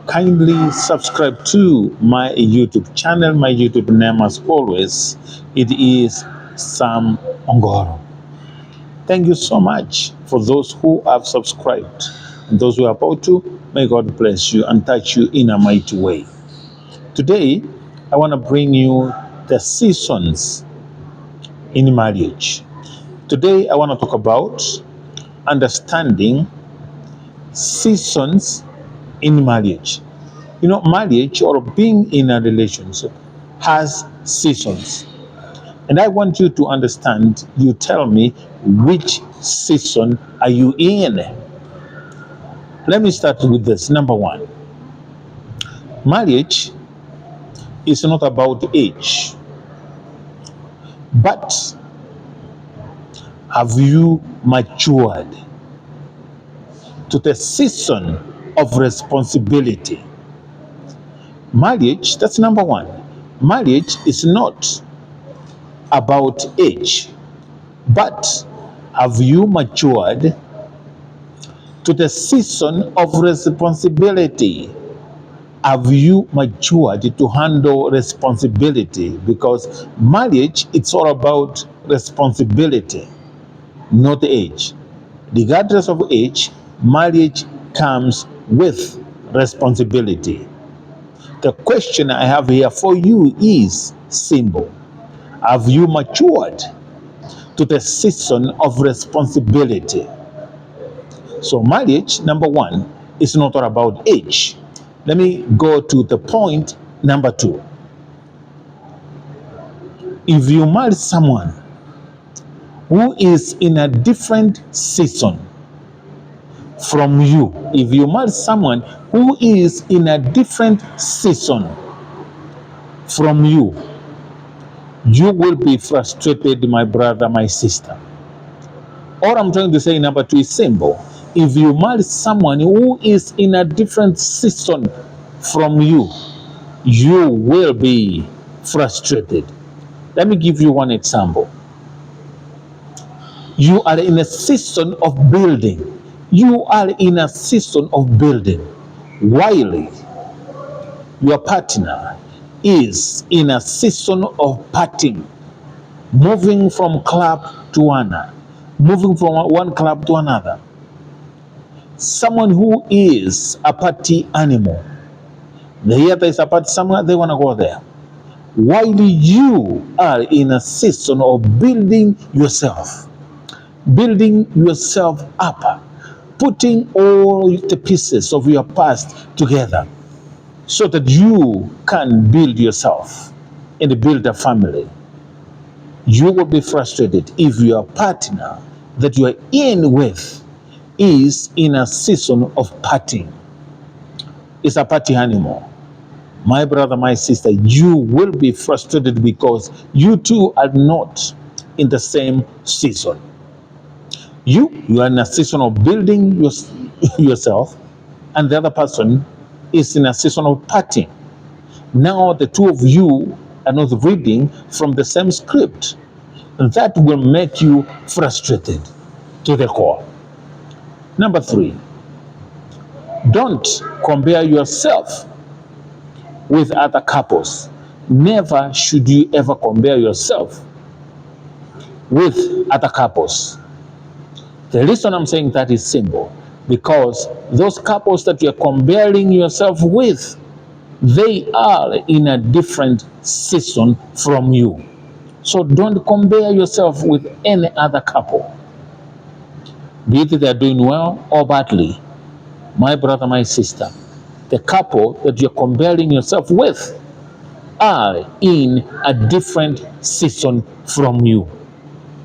Kindly subscribe to my YouTube channel. My YouTube name, as always, it is Sam Ongoro. Thank you so much for those who have subscribed and those who are about to. May God bless you and touch you in a mighty way. Today, I want to bring you the seasons in marriage. Today, I want to talk about understanding seasons in marriage. You know, marriage or being in a relationship has seasons. And I want you to understand, you tell me which season are you in? Let me start with this. Number one, marriage is not about age, but have you matured to the season of responsibility? Marriage, that's number one. Marriage is not about age, but have you matured to the season of responsibility? Have you matured to handle responsibility? Because marriage, it's all about responsibility, not age. Regardless of age, marriage comes with responsibility. The question I have here for you is simple. Have you matured to the season of responsibility? So marriage, number one, is not all about age. Let me go to the point number two. If you marry someone who is in a different season from you, if you marry someone who is in a different season from you, you will be frustrated, my brother, my sister. All I'm trying to say, number two, is simple. If you marry someone who is in a different season from you, you will be frustrated. Let me give you one example. You are in a season of building. You are in a season of building, while your partner is in a season of parting, moving from club to another, moving from one club to another. Someone who is a party animal, they hear there is a party somewhere, they want to go there. While you are in a season of building yourself up, putting all the pieces of your past together so that you can build yourself and build a family. You will be frustrated if your partner that you are in with is in a season of partying. It's a party animal. My brother, my sister, you will be frustrated because you two are not in the same season. You are in a season of building yourself, and the other person is in a season of partying. Now the two of you are not reading from the same script. That will make you frustrated to the core. Number three, don't compare yourself with other couples. Never should you ever compare yourself with other couples. The reason I'm saying that is simple, because those couples that you're comparing yourself with, they are in a different season from you. So don't compare yourself with any other couple, be it they're doing well or badly. My brother, my sister, the couple that you're comparing yourself with are in a different season from you.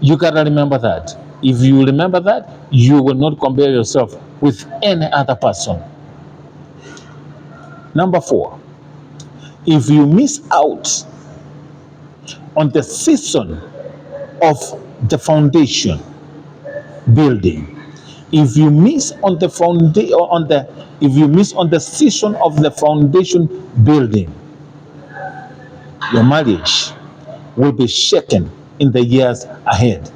You gotta remember that. If you remember that, you will not compare yourself with any other person. Number four, if you miss out on the season of the foundation building, if you miss on the season of the foundation building, your marriage will be shaken in the years ahead.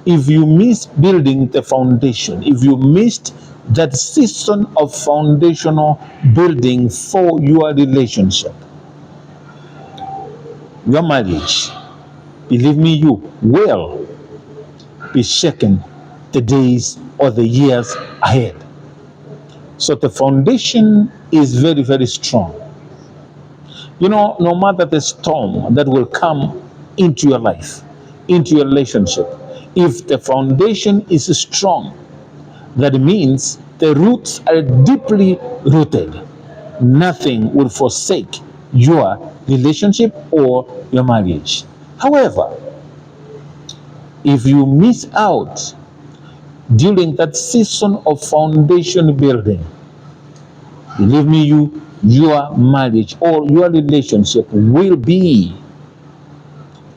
If you miss building the foundation, if you missed that season of foundational building for your relationship, your marriage, believe me, you will be shaken the days or the years ahead. So the foundation is very, very strong. You know, no matter the storm that will come into your life, into your relationship, if the foundation is strong, that means the roots are deeply rooted. Nothing will forsake your relationship or your marriage. However, if you miss out during that season of foundation building, believe me, your marriage or your relationship will be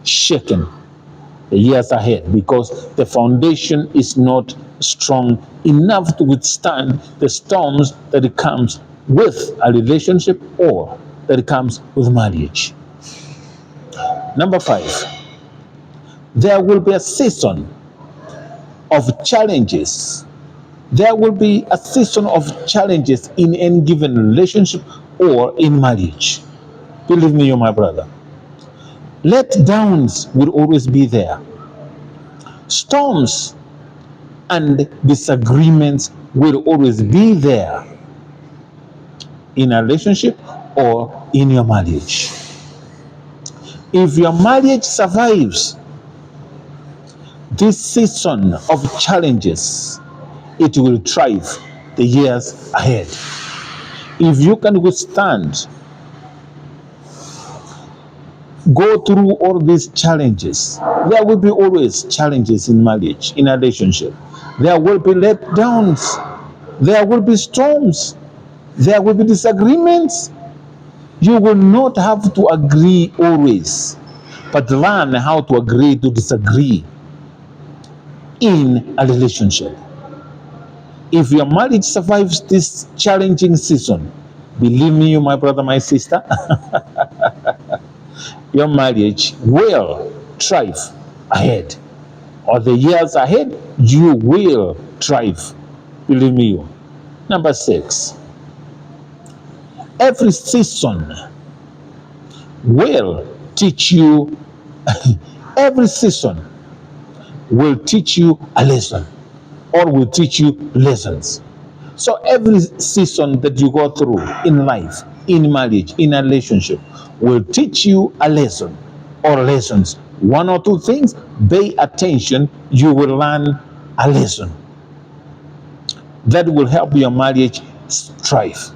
shaken the years ahead because the foundation is not strong enough to withstand the storms that it comes with a relationship or that it comes with marriage. Number 5, there will be a season of challenges. There will be a season of challenges in any given relationship or in marriage. Believe me, you my brother. Letdowns will always be there. Storms and disagreements will always be there in a relationship or in your marriage. If your marriage survives this season of challenges, it will thrive the years ahead. If you can withstand, go through all these challenges, there will be always challenges in marriage, in a relationship. There will be letdowns, there will be storms, there will be disagreements. You will not have to agree always, but learn how to agree to disagree in a relationship. If your marriage survives this challenging season, believe me, you, my brother, my sister, your marriage will thrive ahead. Or the years ahead, you will thrive. Believe me, you. Number 6, every season will teach you, every season will teach you a lesson or will teach you lessons. So every season that you go through in life, in marriage, in a relationship, will teach you a lesson or lessons. One or two things, pay attention, you will learn a lesson that will help your marriage thrive.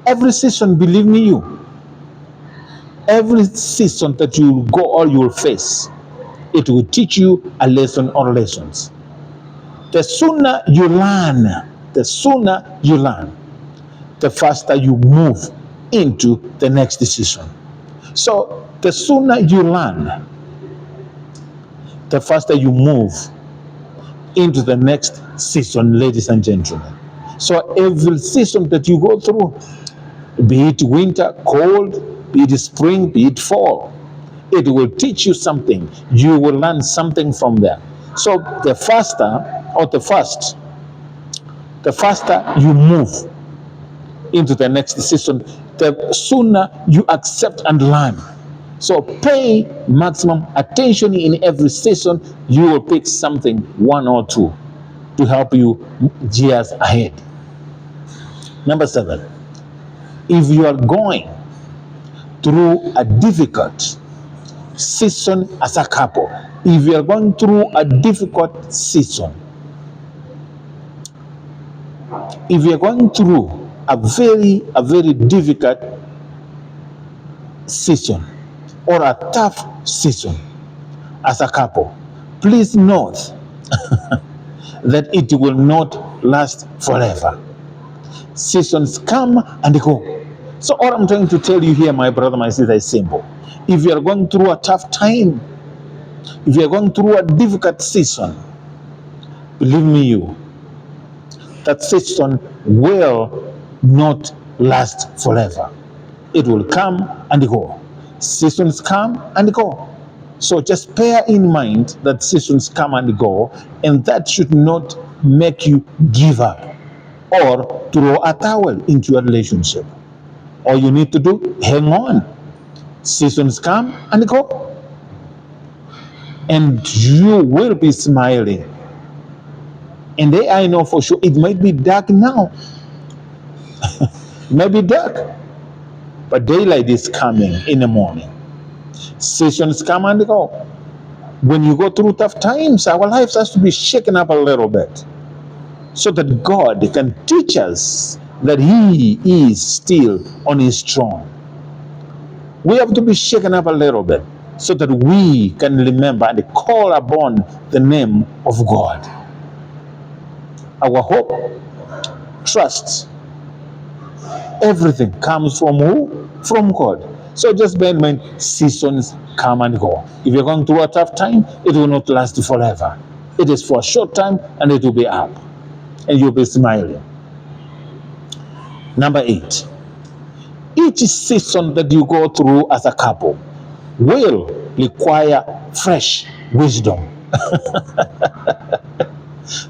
Every season, believe me, every season that you will go or you will face, it will teach you a lesson or lessons. The sooner you learn, the sooner you learn, the faster you move into the next decision. So the sooner you learn, the faster you move into the next season, ladies and gentlemen. So every season that you go through, be it winter, cold, be it spring, be it fall, it will teach you something. You will learn something from there. So the faster or the faster you move into the next season, the sooner you accept and learn. So pay maximum attention in every season. You will pick something, one or two, to help you years ahead. Number 7, if you are going through a difficult season as a couple, if you are going through a difficult season, if you are going through a very difficult season or a tough season as a couple, please note that it will not last forever. Seasons come and go. So all I'm trying to tell you here, my brother, my sister, is simple. If you are going through a tough time, if you are going through a difficult season, believe me, that season will not last forever. It will come and go. Seasons come and go. So just bear in mind that seasons come and go, and that should not make you give up or throw a towel into your relationship. All you need to do, hang on. Seasons come and go, and you will be smiling. And I know for sure it might be dark now. It might be dark, but daylight is coming in the morning. Seasons come and go. When you go through tough times, our lives has to be shaken up a little bit so that God can teach us that He is still on His throne. We have to be shaken up a little bit so that we can remember and call upon the name of God. Our hope, trust, everything comes from who? From God. So just bear in mind, seasons come and go. If you're going through a tough time, it will not last forever. It is for a short time and it will be up. And you'll be smiling. Number 8. Each season that you go through as a couple will require fresh wisdom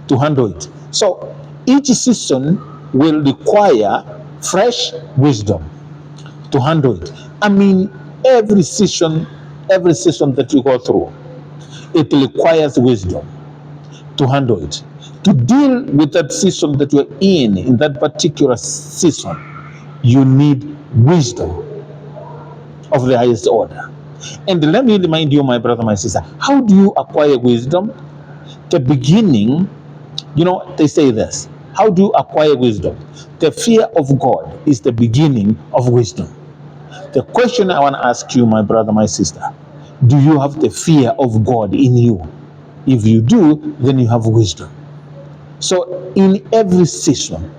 to handle it. So each season will require fresh wisdom to handle it. I mean, every season that you go through, it requires wisdom to handle it. To deal with that season that you're in that particular season, you need wisdom of the highest order. And let me remind you, my brother, my sister, how do you acquire wisdom? The beginning, they say this. How do you acquire wisdom? The fear of God is the beginning of wisdom. The question I want to ask you, my brother, my sister, do you have the fear of God in you? If you do, then you have wisdom. So in every season,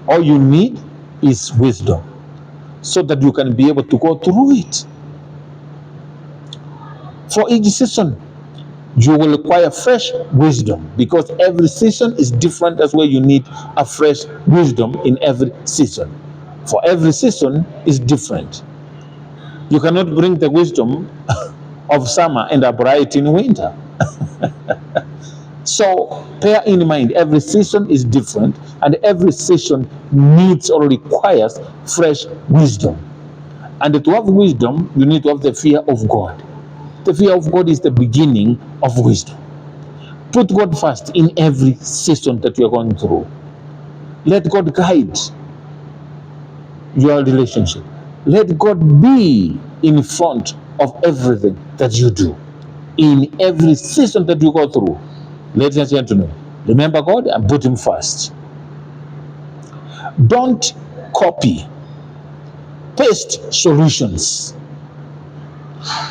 all you need is wisdom so that you can be able to go through it. For each season, you will require fresh wisdom because every season is different. That's why you need a fresh wisdom in every season. For every season is different. You cannot bring the wisdom of summer and apply it in winter. So bear in mind, every season is different and every season needs or requires fresh wisdom. And to have wisdom, you need to have the fear of God. The fear of God is the beginning of wisdom. Put God first in every season that you're going through. Let God guide your relationship. Let God be in front of everything that you do. In every season that you go through, ladies and gentlemen, remember God and put Him first. Don't copy, paste solutions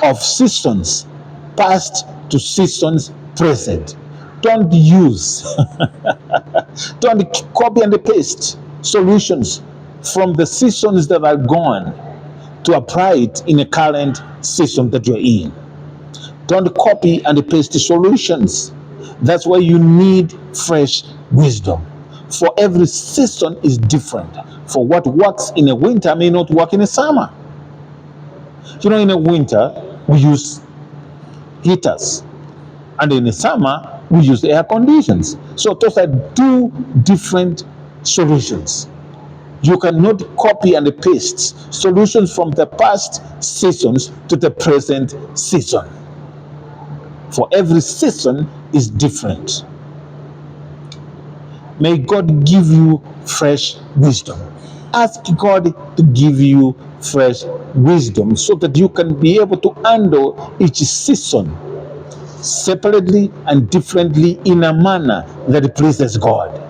of seasons past to seasons present. Don't use, don't copy and paste solutions from the seasons that are gone to apply it in a current season that you're in. Don't copy and paste solutions. That's why you need fresh wisdom. For every season is different. For what works in a winter may not work in a summer. In a winter, we use heaters. And in the summer, we use air conditions. So those are two different solutions. You cannot copy and paste solutions from the past seasons to the present season. For every season is different. May God give you fresh wisdom. Ask God to give you fresh wisdom so that you can be able to handle each season separately and differently in a manner that pleases God.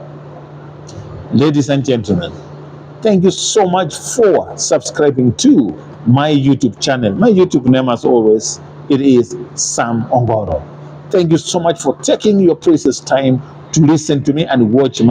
Ladies and gentlemen, thank you so much for subscribing to my YouTube channel. My YouTube name, as always, it is Sam Ongoro. Thank you so much for taking your precious time to listen to me and watch my